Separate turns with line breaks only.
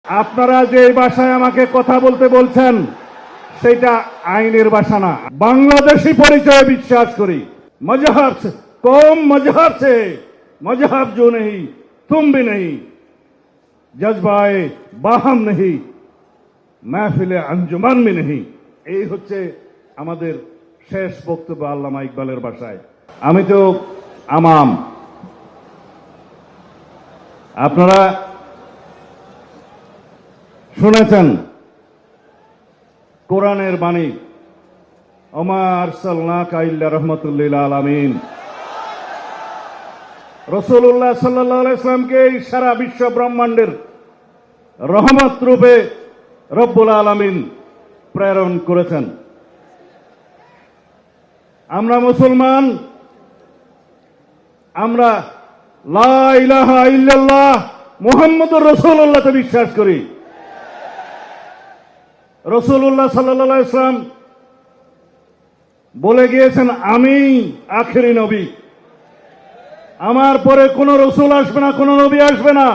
আপনারা যে ভাষায় আমাকে কথা বলতে বলছেন সেটা আইনের ভাষা না, বাংলাদেশি পরিচয়ে বিশ্বাস করি। मजहब से कौम मजहब से मजहब जो नहीं तुम भी नहीं, जज्बाए बाहम नहीं महफिले अंजुमन भी नहीं। এই হচ্ছে আমাদের শেষ বক্তব্য আল্লামা ইকবালের ভাষায়। আমি তো আমাম, আপনারা শুনেছেন কোরআনের বাণী, ওমা আরসালনাকা ইল্লা রাহমাতুল লিল আলামিন। রাসূলুল্লাহ সাল্লাল্লাহু আলাইহি ওয়াসাল্লামকে সারা বিশ্ব ব্রহ্মাণ্ডের রহমত রূপে রব্বুল আলামিন প্রেরণ করেছেন। আমরা মুসলমান, আমরা লা ইলাহা ইল্লাল্লাহ মুহাম্মদুর রাসূলুল্লাহতে বিশ্বাস করি। রাসূলুল্লাহ সাল্লাল্লাহু আলাইহি ওয়াসাল্লাম বলে গিয়েছেন, আমি আখেরি নবী, আমার পরে কোন রসুল আসবে না, কোন নবী আসবে না।